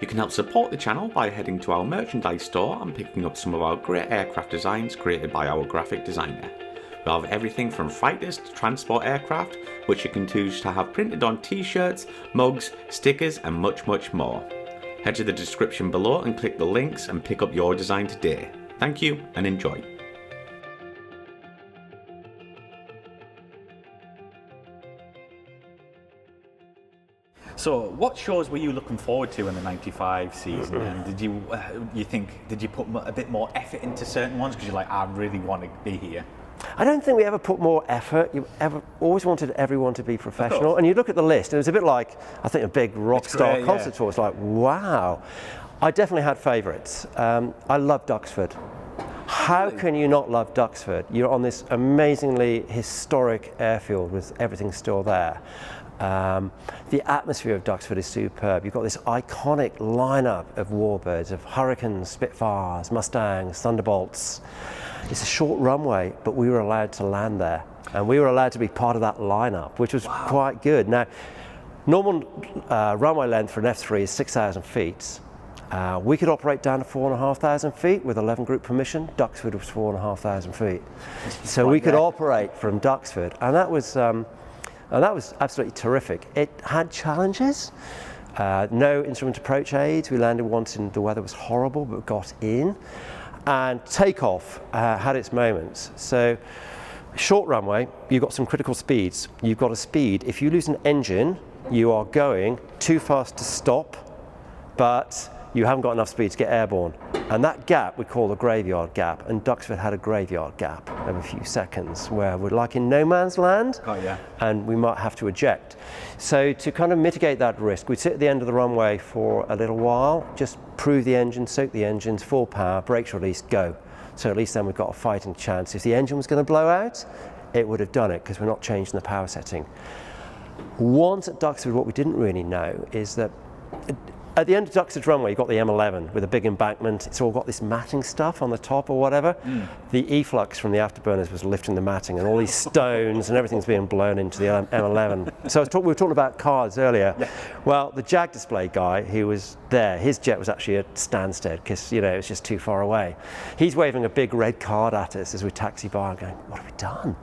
You can help support the channel by heading to our merchandise store and picking up some of our great aircraft designs created by our graphic designer. We have everything from fighters to transport aircraft, which you can choose to have printed on t-shirts, mugs, stickers and much more. Head to the description below and click the links and pick up your design today. Thank you and enjoy. So, what shows were you looking forward to in the '95 season? And did you put a bit more effort into certain ones because you're like, I really want to be here? I don't think we ever put more effort. You always wanted everyone to be professional. And you look at the list, and it was a bit like, I think, a big rock star concert tour. It's like, wow. I definitely had favourites. I love Duxford. How can you not love Duxford? You're on this amazingly historic airfield with everything still there. The atmosphere of Duxford is superb. You've got this iconic lineup of warbirds, of Hurricanes, Spitfires, Mustangs, Thunderbolts. It's a short runway, but we were allowed to land there. And we were allowed to be part of that lineup, which was quite good. Now, normal runway length for an F3 is 6,000 feet. We could operate down to 4,500 feet with 11 group permission. Duxford was 4,500 feet. So we could operate from Duxford, and that was absolutely terrific. It had challenges. No instrument approach aids. We landed once and the weather was horrible, but got in. And takeoff had its moments. So short runway, you've got some critical speeds. You've got a speed. If you lose an engine, you are going too fast to stop, but you haven't got enough speed to get airborne. And that gap we call the graveyard gap, and Duxford had a graveyard gap of a few seconds where we're like in no man's land, and we might have to eject. So to kind of mitigate that risk, we'd sit at the end of the runway for a little while, just prove the engine, soak the engines, full power, brakes released, go. So at least then we've got a fighting chance. If the engine was going to blow out, it would have done it because we're not changing the power setting. Once at Duxford, what we didn't really know is that at the end of Duxford runway, you've got the M11 with a big embankment. It's all got this matting stuff on the top or whatever. The efflux from the afterburners was lifting the matting, and all these stones and everything's being blown into the M11. So we were talking about cars earlier. Well, the JAG display guy who was there, his jet was actually at Stansted because, you know, it was just too far away. He's waving a big red card at us as we taxi by and going, what have we done?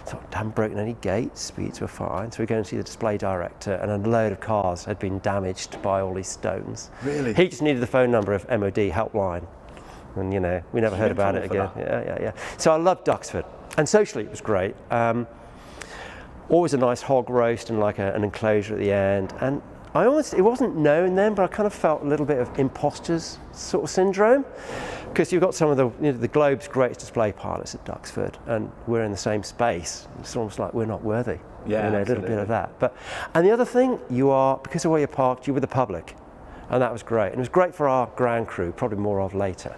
So I haven't broken any gates, speeds were fine. So we go and see the display director, and a load of cars had been damaged by all these stones. Really? He just needed the phone number of MOD helpline. And, you know, we never heard about it again. Yeah. So I loved Duxford. And socially it was great. Always a nice hog roast and like an enclosure at the end. And it wasn't known then, but I kind of felt a little bit of imposters sort of syndrome. Because you've got some of the globe's greatest display pilots at Duxford, and we're in the same space. It's almost like we're not worthy. Yeah, you know, a little bit of that. And the other thing, you are, because of where you're parked, you're with the public, and that was great. And it was great for our ground crew, probably more of later.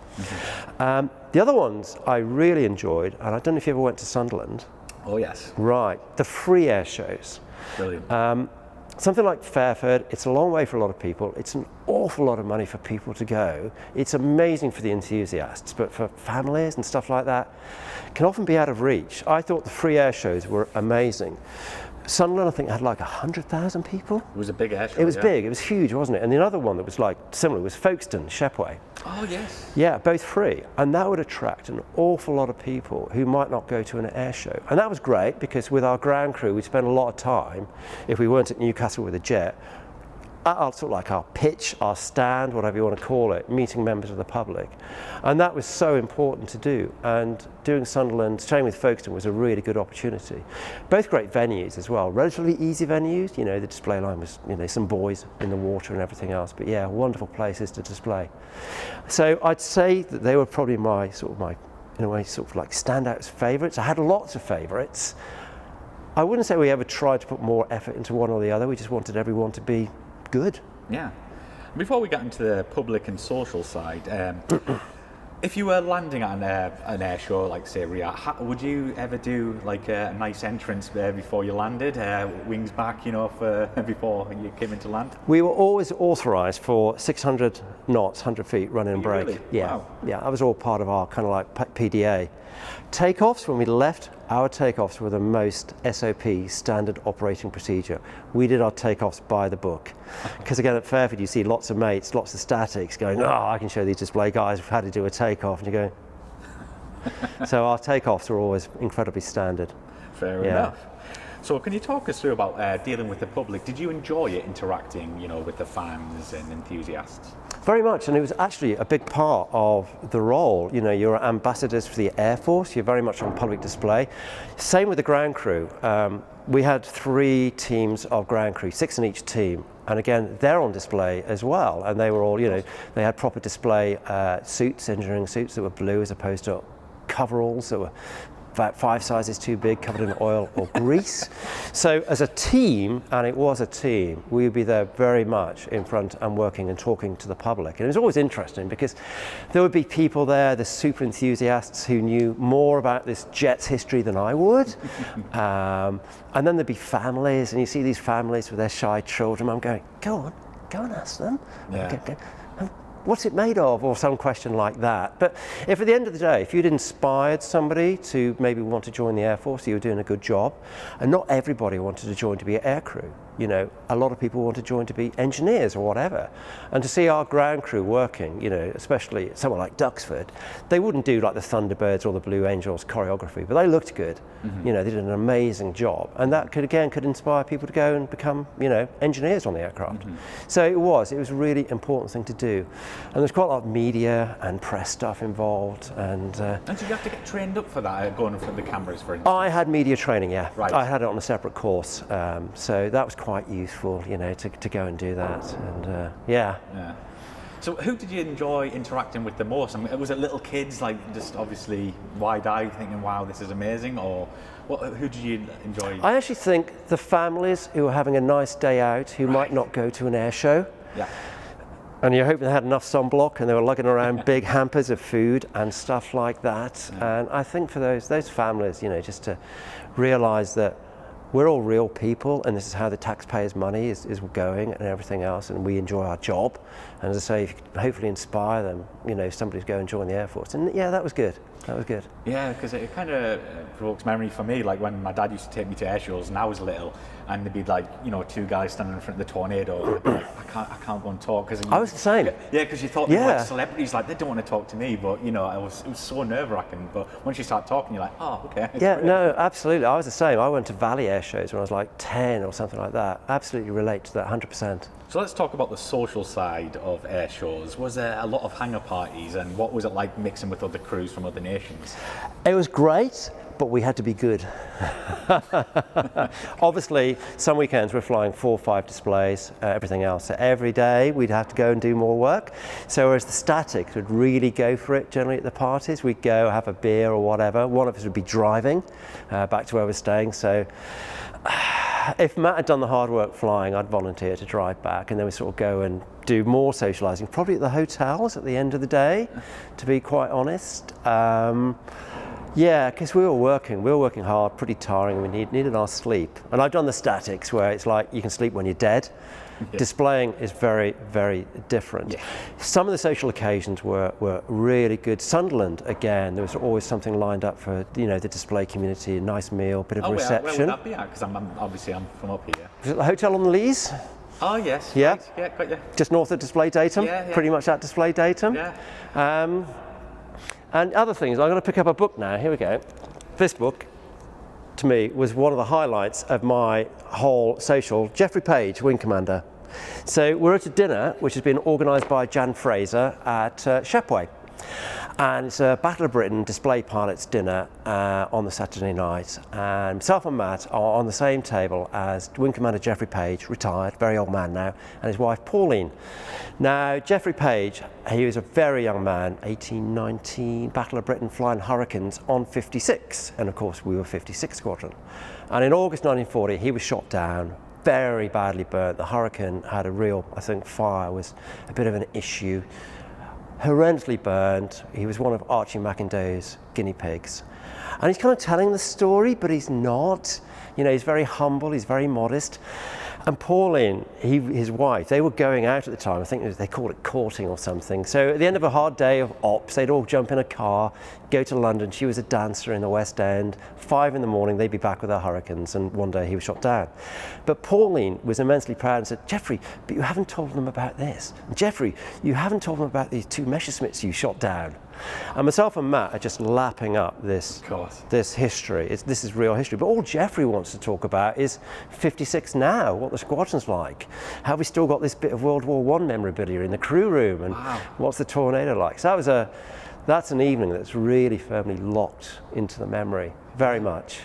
The other ones I really enjoyed, and I don't know if you ever went to Sunderland. Oh yes. Right, the free air shows. Brilliant. Something like Fairford, it's a long way for a lot of people. It's an awful lot of money for people to go. It's amazing for the enthusiasts, but for families and stuff like that, it can often be out of reach. I thought the free air shows were amazing. Sunderland, I think, had like 100,000 people. It was a big air show. It was big, it was huge, wasn't it? And the other one that was like similar was Folkestone, Shepway. Oh, yes. Yeah, both free. And that would attract an awful lot of people who might not go to an air show. And that was great because with our ground crew, we spent a lot of time, if we weren't at Newcastle with a jet, at sort of like our pitch, our stand, whatever you want to call it, meeting members of the public. And that was so important to do. And doing Sunderland, staying with Folkestone was a really good opportunity. Both great venues as well, relatively easy venues. You know, the display line was, you know, some boys in the water and everything else, but yeah, wonderful places to display. So I'd say that they were probably in a way, sort of like standout favourites. I had lots of favourites. I wouldn't say we ever tried to put more effort into one or the other. We just wanted everyone to be good. Yeah. Before we get into the public and social side, if you were landing at an air show, like say Riyadh, would you ever do like a nice entrance there before you landed, wings back, you know, before you came into land? We were always authorised for 600 knots, 100 feet running and brake. Really? Yeah, wow. Yeah, that was all part of our kind of like PDA. Takeoffs when we left our takeoffs were the most SOP, standard operating procedure. We did our takeoffs by the book. Because again, at Fairfield, you see lots of mates, lots of statics going, oh, I can show these display guys how to do a takeoff. And you're going, so our takeoffs are always incredibly standard. Fair enough. So can you talk us through about dealing with the public? Did you enjoy it, interacting, with the fans and enthusiasts? Very much, and it was actually a big part of the role. You're ambassadors for the Air Force, you're very much on public display. Same with the ground crew. We had 3 teams of ground crew, 6 in each team. And again, they're on display as well. And they were all, they had proper display suits, engineering suits that were blue as opposed to coveralls that were about 5 sizes too big, covered in oil or grease. So as a team, and it was a team, we would be there very much in front and working and talking to the public. And it was always interesting because there would be people there, the super enthusiasts who knew more about this jet's history than I would. And then there'd be families, and you see these families with their shy children. I'm going, go on, ask them. Yeah. Okay. What's it made of, or some question like that. But if at the end of the day, if you'd inspired somebody to maybe want to join the Air Force, you were doing a good job. And not everybody wanted to join to be an aircrew. A lot of people want to join to be engineers or whatever. And to see our ground crew working, especially somewhere like Duxford, they wouldn't do like the Thunderbirds or the Blue Angels choreography, but they looked good. They did an amazing job. And that could inspire people to go and become, engineers on the aircraft. So it was a really important thing to do. And there's quite a lot of media and press stuff involved. And so you have to get trained up for that, going in front of the cameras, for instance? I had media training, yeah. Right. I had it on a separate course. So that was quite useful, to go and do that. And yeah. So who did you enjoy interacting with the most? Was it little kids, like just obviously wide-eyed thinking, wow, this is amazing? Or who did you enjoy? I actually think the families who are having a nice day out, who might not go to an air show. Yeah. And you're hoping they had enough sunblock and they were lugging around big hampers of food and stuff like that. Yeah. And I think for those families, just to realise that we're all real people, and this is how the taxpayers' money is going and everything else, and we enjoy our job. And as I say, if you could hopefully inspire them, somebody to go and join the Air Force. And yeah, that was good. That was good. Yeah, because it kind of provokes memory for me, like when my dad used to take me to air shows and I was little, and there'd be like, 2 guys standing in front of the Tornado. I can't go and talk. Cause I was the same. Yeah, because you thought they were like celebrities, like they don't want to talk to me, but it was so nerve-wracking. But once you start talking, you're like, oh, okay. Yeah, no, absolutely. I was the same. I went to Valley air shows when I was like 10 or something like that. Absolutely relate to that, 100%. So let's talk about the social side of air shows. Was there a lot of hangar parties, and what was it like mixing with other crews from other nations? It was great, but we had to be good. Obviously, some weekends we're flying 4 or 5 displays, everything else. So every day we'd have to go and do more work. So whereas the statics would really go for it generally at the parties, we'd go have a beer or whatever. One of us would be driving back to where we're staying. So if Matt had done the hard work flying, I'd volunteer to drive back, and then we sort of go and do more socialising, probably at the hotels at the end of the day, to be quite honest. Yeah, because we were working hard, pretty tiring, we needed our sleep. And I've done the statics where it's like you can sleep when you're dead. Yeah. Displaying is very, very different. Yeah. Some of the social occasions were really good. Sunderland, again, there was always something lined up for the display community, a nice meal, bit of a reception. Where would that be at? Because I'm from up here. Was it the hotel on the Lees? Oh yes. Yeah. Right. Yeah, got you. Just north of Display Datum. Yeah. Pretty much at Display Datum. Yeah. And other things, I'm going to pick up a book now. Here we go. This book, to me, was one of the highlights of my whole social. Geoffrey Page, Wing Commander. So we're at a dinner which has been organised by Jan Fraser at Shepway. And it's a Battle of Britain display pilots dinner on the Saturday night. And myself and Matt are on the same table as Wing Commander Geoffrey Page, retired, very old man now, and his wife Pauline. Now, Geoffrey Page, he was a very young man, 18, 19, Battle of Britain flying Hurricanes on 56. And of course, we were 56 Squadron. And in August 1940, he was shot down, very badly burnt. The Hurricane had a real, I think, fire was a bit of an issue. Horrendously burned. He was one of Archie McIndoe's guinea pigs. And he's kind of telling the story, but he's not. He's very humble, he's very modest. And Pauline, his wife, they were going out at the time. I think they called it courting or something. So at the end of a hard day of ops, they'd all jump in a car, go to London. She was a dancer in the West End. 5 in the morning, they'd be back with their hurricanes, and one day he was shot down. But Pauline was immensely proud and said, "Jeffrey, but you haven't told them about this. Jeffrey, you haven't told them about these 2 Messerschmitts you shot down." And myself and Matt are just lapping up this history. This is real history. But all Jeffrey wants to talk about is 56 now, what the squadron's like. How we still got this bit of World War I memorabilia in the crew room, and what's the tornado like. So that's an evening that's really firmly locked into the memory, very much.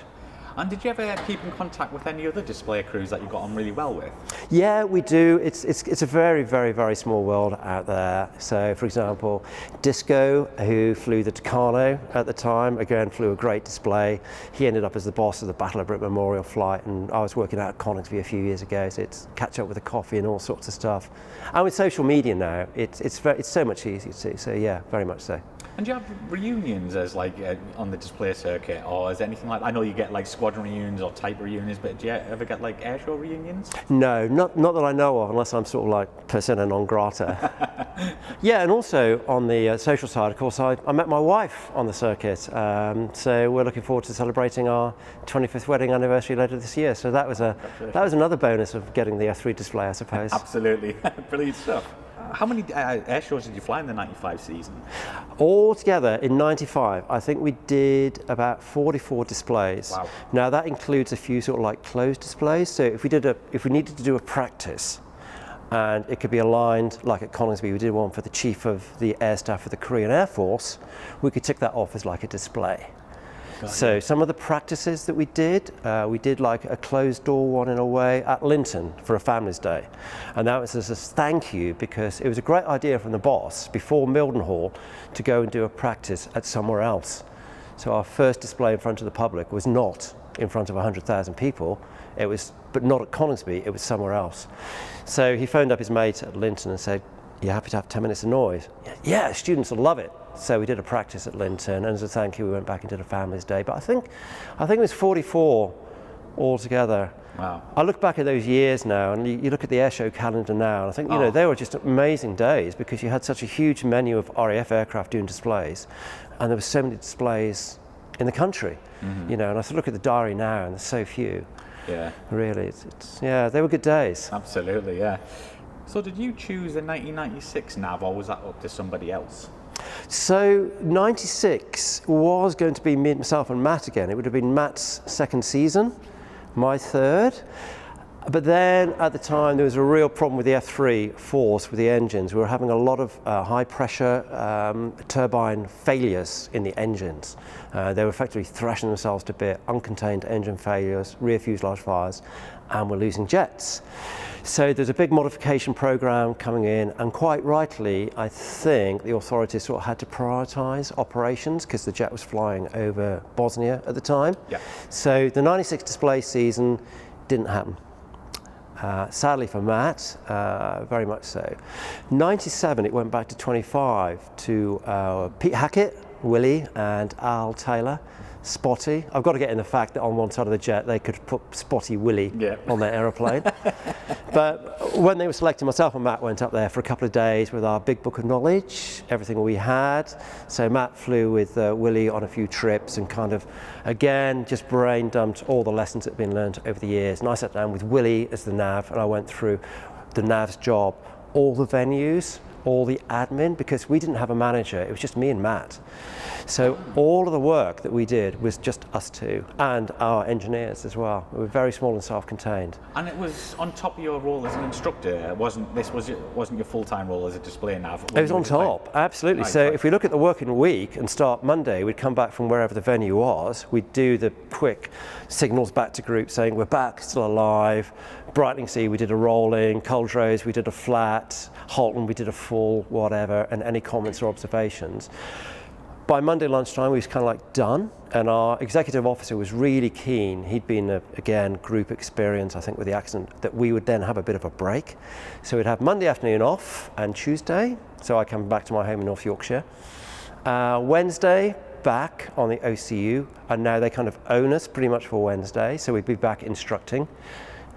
And did you ever keep in contact with any other display crews that you got on really well with? Yeah, we do. It's a very, very, very small world out there. So, for example, Disco, who flew the Tucano at the time, again flew a great display. He ended up as the boss of the Battle of Britain Memorial flight, and I was working out at Coningsby a few years ago, so it's catch up with a coffee and all sorts of stuff. And with social media now, it's so much easier to. So yeah, very much so. And do you have reunions as like on the display circuit, or is anything like that? I know you get like squadron reunions or type reunions, but do you ever get like airshow reunions? No, not that I know of, unless I'm sort of like persona non grata. Yeah, and also on the social side, of course, I met my wife on the circuit, so we're looking forward to celebrating our 25th wedding anniversary later this year. So that was another bonus of getting the F3 display, I suppose. Absolutely, brilliant stuff. How many air shows did you fly in the 95 season? Altogether in 95, I think we did about 44 displays. Wow. Now that includes a few sort of like closed displays. So if we needed to do a practice, and it could be aligned, like at Coningsby, we did one for the Chief of the Air Staff for the Korean Air Force, we could tick that off as like a display. So some of the practices that we did like a closed door one in a way at Linton for a Family's Day. And that was as a thank you, because it was a great idea from the boss before Mildenhall to go and do a practice at somewhere else. So our first display in front of the public was not in front of 100,000 people, but not at Coningsby, it was somewhere else. So he phoned up his mate at Linton and said, "You happy to have 10 minutes of noise?" "Yeah, students will love it." So we did a practice at Linton, and as a thank you, we went back and did a Family's Day. But I think it was 44 altogether. Wow. I look back at those years now, and you look at the airshow calendar now, and I think they were just amazing days, because you had such a huge menu of RAF aircraft doing displays, and there were so many displays in the country. And I sort of look at the diary now, and there's so few. Yeah. Really, they were good days. Absolutely, yeah. So did you choose the 1996 nav, or was that up to somebody else? So 96 was going to be myself and Matt again. It would have been Matt's second season, my third. But then at the time there was a real problem with the F3 force with the engines. We were having a lot of high pressure turbine failures in the engines. They were effectively thrashing themselves to bit, uncontained engine failures, rear fuselage fires, and we're losing jets. So there's a big modification program coming in, and quite rightly, I think the authorities sort of had to prioritise operations because the jet was flying over Bosnia at the time. Yeah. So the 96 display season didn't happen. Sadly for Matt, very much so. 97, it went back to 25 to Pete Hackett, Willie, and Al Taylor. Spotty. I've got to get in the fact that on one side of the jet they could put Spotty Willie on their aeroplane. But when they were selecting, myself and Matt went up there for a couple of days with our big book of knowledge, everything we had. So Matt flew with Willie on a few trips and kind of, again, just brain dumped all the lessons that had been learned over the years. And I sat down with Willie as the nav, and I went through the nav's job, all the venues, all the admin, because we didn't have a manager, it was just me and Matt. So all of the work that we did was just us two, and our engineers as well. We were very small and self-contained. And it was on top of your role as an instructor. It wasn't your full-time role as a display nav? It was on top, absolutely. So if we look at the working week and start Monday, we'd come back from wherever the venue was, we'd do the quick signals back to group saying we're back, still alive. Brightlingsea, we did a rolling. Culdrose, we did a flat. Halton, we did a full, whatever, and any comments or observations. By Monday lunchtime, we was kind of like done, and our executive officer was really keen. He'd been, again, group experience, I think, with the accident, that we would then have a bit of a break. So we'd have Monday afternoon off and Tuesday, so I come back to my home in North Yorkshire. Wednesday, back on the OCU, and now they kind of own us pretty much for Wednesday, so we'd be back instructing.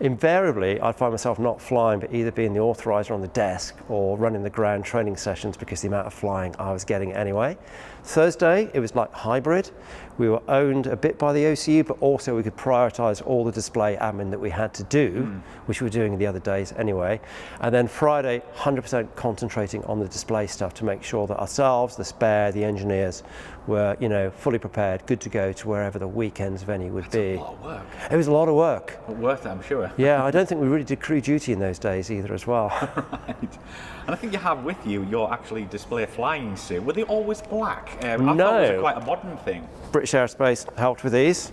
invariably I'd find myself not flying, but either being the authorizer on the desk or running the ground training sessions because the amount of flying I was getting anyway. Thursday, it was like hybrid. We were owned a bit by the OCU, but also we could prioritize all the display admin that we had to do, which we were doing the other days anyway. And then Friday, 100% concentrating on the display stuff to make sure that ourselves, the spare, the engineers were, you know, fully prepared, good to go to wherever the weekend's venue would be. That's a lot of work. It was a lot of work. But worth it, I'm sure. Yeah, I don't think we really did crew duty in those days either as well. Right. And I think you have with you your actually display flying suit. Were they always black? I No. thought it was quite a modern thing. British Aerospace helped with these.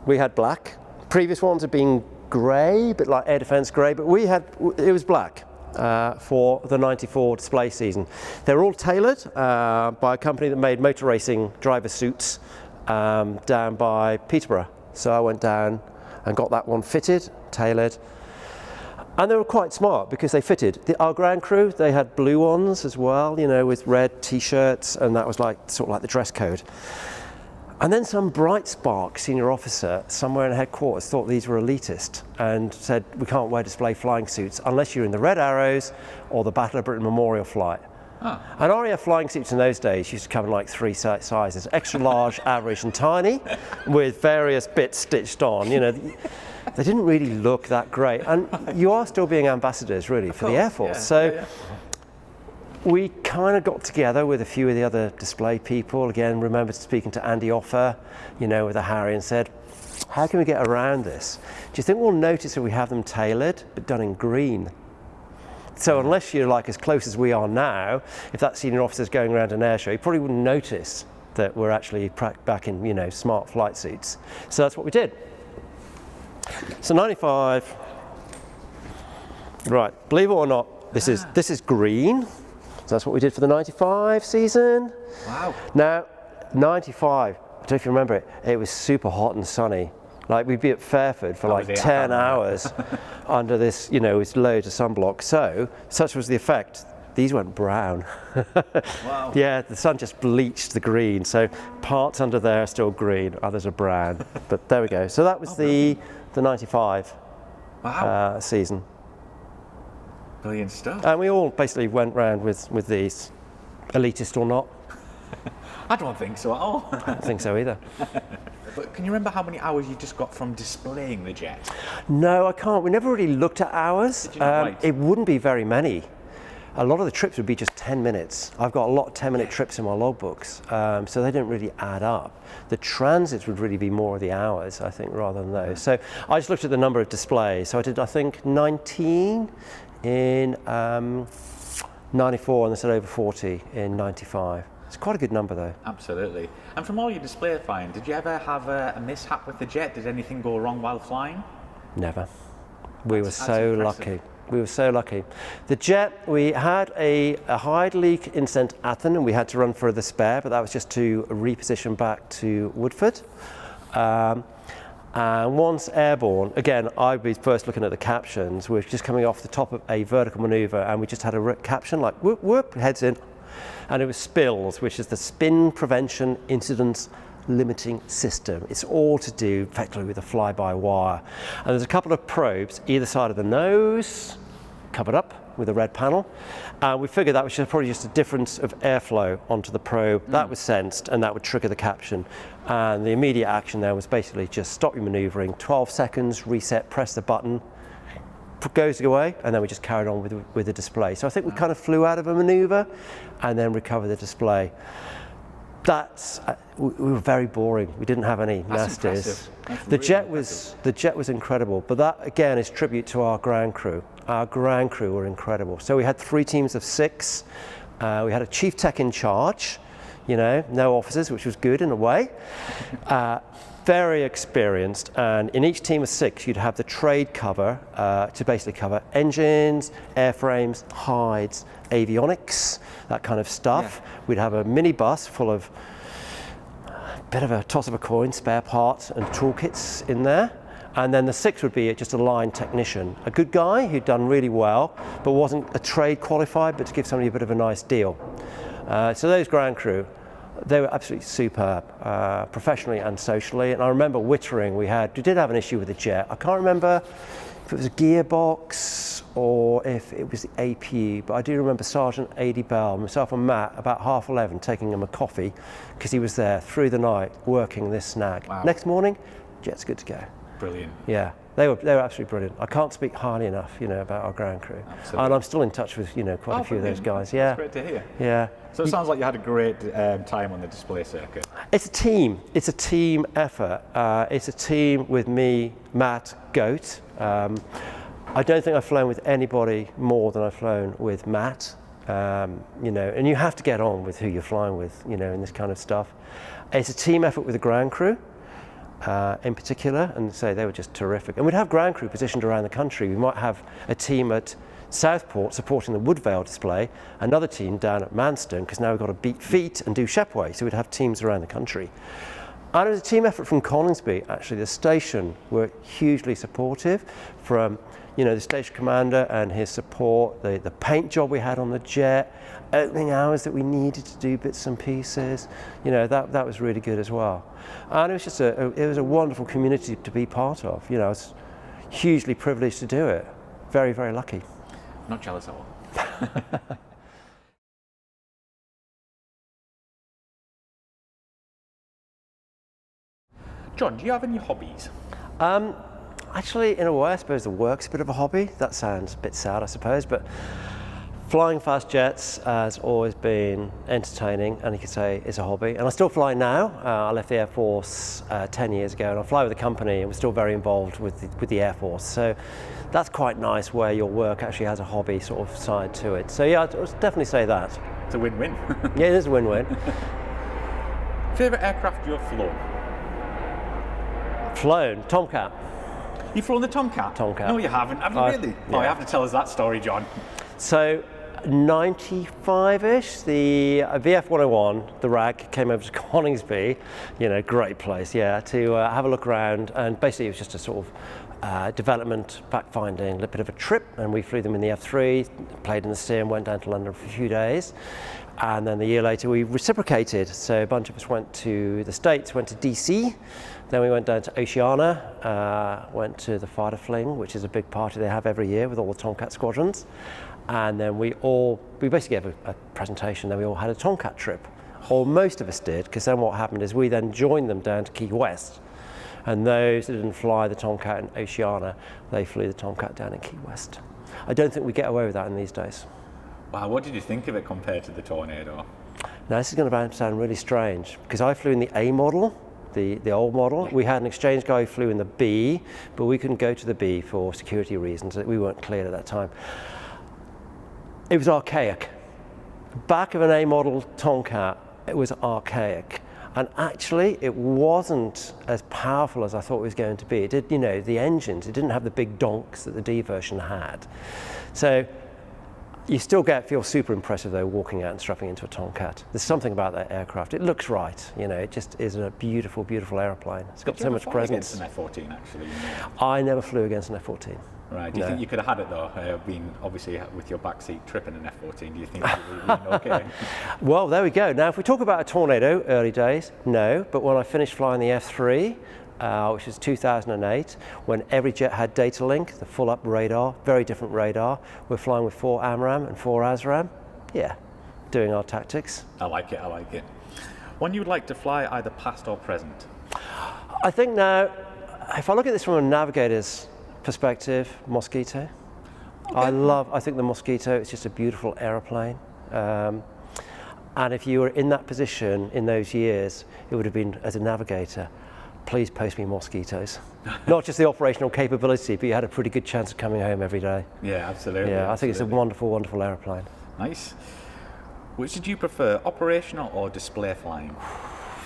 We had black. Previous ones had been grey, a bit like air defence grey, but it was black for the 94 display season. They were all tailored by a company that made motor racing driver suits down by Peterborough. So I went down and got that one fitted, tailored. And they were quite smart because they fitted. Our ground crew, they had blue ones as well, you know, with red t-shirts, and that was like sort of like the dress code. And then some bright spark senior officer somewhere in headquarters thought these were elitist and said, we can't wear display flying suits unless you're in the Red Arrows or the Battle of Britain Memorial flight. Huh. And RAF flying suits in those days used to come in like 3 sizes, extra large, average and tiny, with various bits stitched on, you know. They didn't really look that great, and you are still being ambassadors really for the Air Force. Yeah, so we kind of got together with a few of the other display people. Again, remember speaking to Andy Offer, you know, with a Harry, and said, how can we get around this? Do you think we'll notice if we have them tailored but done in green? So unless you're like as close as we are now, if that senior officer's going around an air show, you probably wouldn't notice that we're actually back in, you know, smart flight suits. So that's what we did. So 95, right, believe it or not, this is green. So that's what we did for the 95 season. Wow. Now, 95, I don't know if you remember it, it was super hot and sunny. Like we'd be at Fairford for like 10 hours under this, you know, with loads of sunblock. So, such was the effect. These went brown. Wow. Yeah, the sun just bleached the green. So parts under there are still green, others are brown. But there we go. So that was the 95 season. Brilliant stuff. And we all basically went round with these, elitist or not. I don't think so at all. I don't think so either. But can you remember how many hours you just got from displaying the jet? No, I can't. We never really looked at hours. Did you not write? It wouldn't be very many. A lot of the trips would be just 10 minutes. I've got a lot of 10-minute trips in my logbooks, so they didn't really add up. The transits would really be more of the hours, I think, rather than those. So I just looked at the number of displays. So I did, I think, 19 in 94, and I said over 40 in 95. It's quite a good number, though. Absolutely. And from all your display flying, did you ever have a mishap with the jet? Did anything go wrong while flying? Never. We were so impressive. lucky. We were so lucky. The jet, we had a hide leak incident at Athens, and we had to run for the spare, but that was just to reposition back to Woodford. And once airborne, again, I was first looking at the captions. We were just coming off the top of a vertical maneuver, and we just had a caption like whoop whoop, heads in, and it was SPILLS, which is the Spin Prevention Incidents Limiting System. It's all to do effectively with a fly-by-wire. And there's a couple of probes either side of the nose, covered up with a red panel. And we figured that was probably just a difference of airflow onto the probe. That was sensed, and that would trigger the caption. And the immediate action there was basically just stop your maneuvering, 12 seconds, reset, press the button, goes away, and then we just carried on with the display. So I think we kind of flew out of a maneuver and then recovered the display. That's we were very boring. We didn't have any nasties. The jet was incredible, but that again is tribute to our ground crew. Our ground crew were incredible. So we had 3 teams of 6. We had a chief tech in charge, you know, no officers, which was good in a way. Very experienced, and in each team of 6 you'd have the trade cover to basically cover engines, airframes, hides, avionics, that kind of stuff. Yeah. We'd have a minibus full of a bit of a toss of a coin, spare parts and toolkits in there. And then the 6th would be just a line technician, a good guy who'd done really well, but wasn't a trade qualified, but to give somebody a bit of a nice deal. So those ground crew, They were absolutely superb, professionally and socially. And I remember Wittering, we did have an issue with the jet. I can't remember if it was a gearbox or if it was the APU, but I do remember Sergeant A.D. Bell, myself and Matt, about 11:30, taking him a coffee because he was there through the night working this snag. Wow. Next morning, jet's good to go. Brilliant. Yeah, they were absolutely brilliant. I can't speak highly enough, about our ground crew. Absolutely. And I'm still in touch with, quite a few of those guys. Yeah, That's great to hear. yeah. So it sounds like you had a great time on the display circuit. It's a team. It's a team effort. It's a team with me, Matt, Goat. I don't think I've flown with anybody more than I've flown with Matt. And you have to get on with who you're flying with, in this kind of stuff. It's a team effort with the ground crew. In particular, and so they were just terrific. And we'd have ground crew positioned around the country. We might have a team at Southport supporting the Woodvale display, another team down at Manston, because now we've got to beat feet and do Shepway, so we'd have teams around the country. And it was a team effort from Coningsby, actually. The station were hugely supportive from, the station commander and his support, the paint job we had on the jet, opening hours that we needed to do bits and pieces, that was really good as well. And it was just it was a wonderful community to be part of. I was hugely privileged to do it. Very, very lucky. Not jealous at all. John, do you have any hobbies? Actually, in a way, I suppose the work's a bit of a hobby. That sounds a bit sad, I suppose, but flying fast jets has always been entertaining, and you could say it's a hobby. And I still fly now. I left the Air Force 10 years ago, and I fly with a company, and we're still very involved with the Air Force. So that's quite nice, where your work actually has a hobby sort of side to it. So yeah, I'd definitely say that. It's a win-win. Yeah, it is a win-win. Favourite aircraft you've flown? Flown, Tomcat. You've flown the Tomcat? Tomcat. No, you haven't. Have you really? Yeah. Oh, you have to tell us that story, John. So 95-ish, the VF-101, the RAG, came over to Coningsby, great place, yeah, to have a look around, and basically it was just a sort of development, fact-finding, a little bit of a trip, and we flew them in the F3, played in the Sim, went down to London for a few days, and then the year later we reciprocated, so a bunch of us went to the States, went to DC, then we went down to Oceania, went to the Fighter Fling, which is a big party they have every year with all the Tomcat squadrons. And then we basically gave a presentation, then we all had a Tomcat trip. Or most of us did, because then what happened is we then joined them down to Key West. And those that didn't fly the Tomcat in Oceania, they flew the Tomcat down in Key West. I don't think we get away with that in these days. Wow, what did you think of it compared to the Tornado? Now this is going to sound really strange, because I flew in the A model, the old model. We had an exchange guy who flew in the B, but we couldn't go to the B for security reasons. We weren't cleared at that time. It was archaic. The back of an A model Tomcat, it was archaic. And actually, it wasn't as powerful as I thought it was going to be. It did, the engines, it didn't have the big donks that the D version had. So you still feel super impressive though, walking out and strapping into a Tomcat. There's something about that aircraft. It looks right, it just is a beautiful, beautiful airplane. It's got so much presence. Did you ever fly against an F-14 actually? I never flew against an F-14. Right, do you think you could have had it though, being obviously with your backseat trip in an F-14, do you think it would have been okay? Well, there we go. Now, if we talk about a Tornado, early days, no, but when I finished flying the F3, which was 2008, when every jet had data link, the full up radar, very different radar, we're flying with 4 AMRAAM and 4 ASRAAM, yeah, doing our tactics. I like it. One you'd like to fly, either past or present? I think now, if I look at this from a navigator's perspective, Mosquito. Okay. I think the Mosquito is just a beautiful aeroplane. And if you were in that position in those years, it would have been as a navigator, please post me Mosquitoes. Not just the operational capability, but you had a pretty good chance of coming home every day. Yeah, absolutely. Yeah, I think it's a wonderful, wonderful aeroplane. Nice. Which did you prefer, operational or display flying?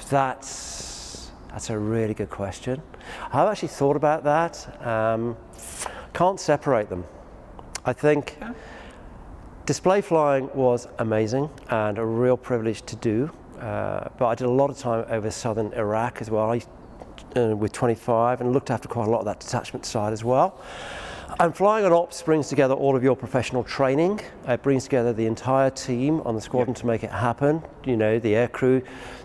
That's a really good question. I've actually thought about that. Can't separate them. I think display flying was amazing and a real privilege to do, but I did a lot of time over southern Iraq as well with 25 and looked after quite a lot of that detachment side as well. And flying on ops brings together all of your professional training. It brings together the entire team on the squadron to make it happen. You know, the aircrew,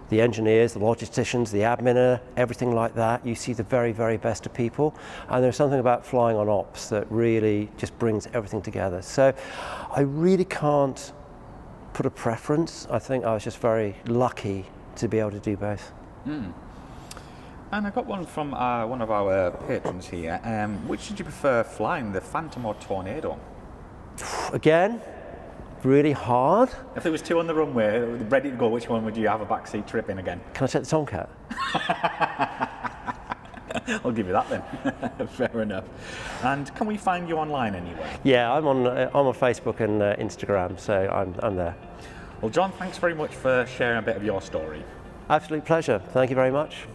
the engineers, the logisticians, the admin, everything like that. You see the very, very best of people. And there's something about flying on ops that really just brings everything together. So I really can't put a preference. I think I was just very lucky to be able to do both. And I got one from one of our patrons here. Which did you prefer flying, the Phantom or Tornado? Again, really hard. If there was two on the runway, ready to go, which one would you have a backseat trip in again? Can I take the Tomcat? I'll give you that then. Fair enough. And can we find you online anywhere? Yeah, I'm on Facebook and Instagram, so I'm there. Well, John, thanks very much for sharing a bit of your story. Absolute pleasure. Thank you very much.